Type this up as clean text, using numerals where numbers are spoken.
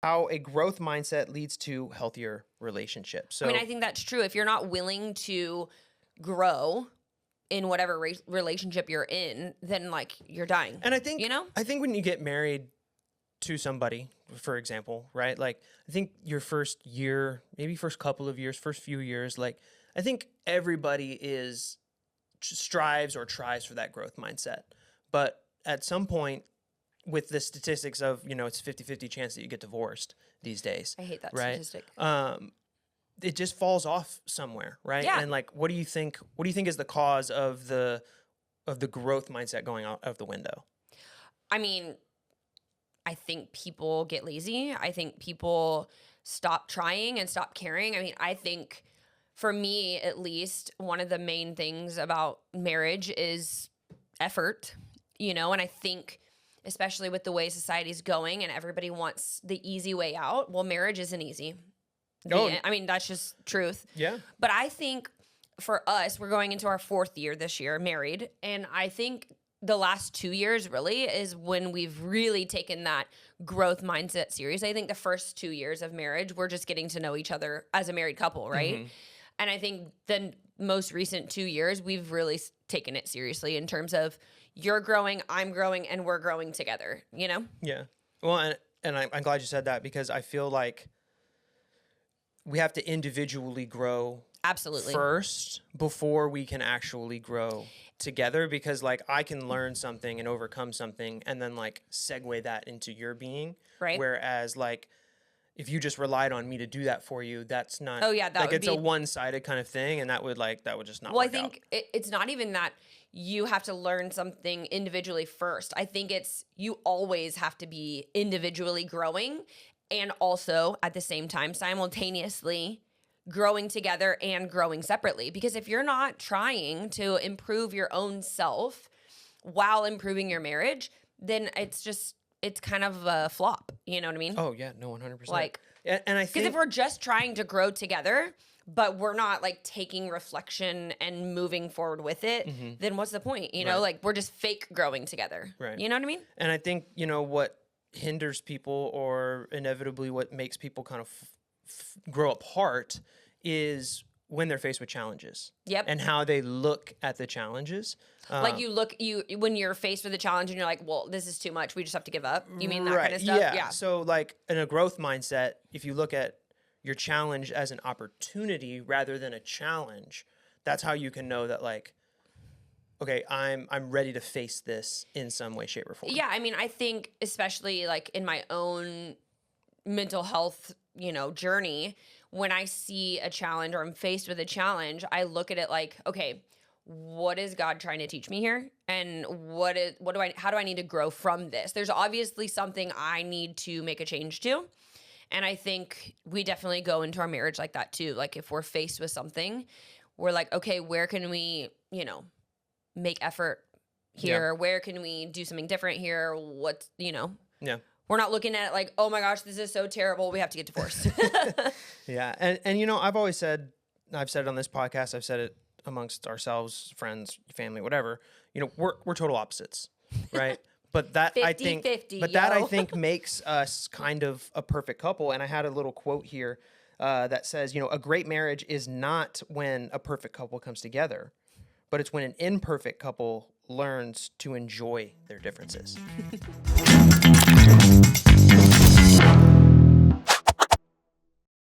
how a growth mindset leads to healthier relationships. So I mean, I think that's true. If you're not willing to grow in whatever relationship you're in, then like you're dying. and I think, you know, I think when you get married to somebody, for example, right? Like, I think your first year, maybe first couple of years, first few years, like, I think everybody strives or tries for that growth mindset. But at some point, with the statistics of, it's 50-50 chance that you get divorced these days. I hate that right? statistic. It just falls off somewhere, right? Yeah. And like, what do you think is the cause of the growth mindset going out of the window? I mean, I think people get lazy. I think people stop trying and stop caring. I mean, I think for me, at least, one of the main things about marriage is effort, and I think especially with the way society's going and everybody wants the easy way out. Well, marriage isn't easy. I mean, that's just truth. Yeah. But I think for us, we're going into our 4th year this year, married. And I think the last 2 years really is when we've really taken that growth mindset serious. I think the first 2 years of marriage, we're just getting to know each other as a married couple, right? Mm-hmm. And I think the most recent 2 years, we've really taken it seriously in terms of you're growing, I'm growing, and we're growing together, Yeah. Well, and I'm glad you said that, because I feel like we have to individually grow absolutely first before we can actually grow together, because like I can learn something and overcome something and then like segue that into your being. Right. Whereas like if you just relied on me to do that for you, that's not, it's a one-sided kind of thing, and that would just not work out. Well, I think it's not even that you have to learn something individually first. I think it's you always have to be individually growing and also at the same time simultaneously growing together and growing separately. Because if you're not trying to improve your own self while improving your marriage, then it's kind of a flop. You know what I mean? Oh yeah, no, 100%. Like, and I think because if we're just trying to grow together, but we're not like taking reflection and moving forward with it, mm-hmm. then what's the point? You know, like we're just fake growing together. Right. You know what I mean? And I think, what hinders people, or inevitably what makes people kind of grow apart, is when they're faced with challenges. Yep. And how they look at the challenges. Like when you're faced with a challenge and you're like, well, this is too much, we just have to give up. You mean that kind of stuff? Yeah. So like in a growth mindset, if you look at your challenge as an opportunity rather than a challenge, that's how you can know that like, okay, I'm ready to face this in some way, shape, or form. Yeah, I mean, I think especially like in my own mental health, journey, when I see a challenge or I'm faced with a challenge, I look at it like, okay, what is God trying to teach me here? And how do I need to grow from this? There's obviously something I need to make a change to. And I think we definitely go into our marriage like that too. Like if we're faced with something, we're like, okay, where can we, make effort here? Yeah. Where can we do something different here? Yeah. We're not looking at it like, oh my gosh, this is so terrible, we have to get divorced. Yeah. And I've said it on this podcast, I've said it amongst ourselves, friends, family, whatever, we're total opposites, right? But that 50-50, that I think makes us kind of a perfect couple. And I had a little quote here that says, a great marriage is not when a perfect couple comes together, but it's when an imperfect couple learns to enjoy their differences.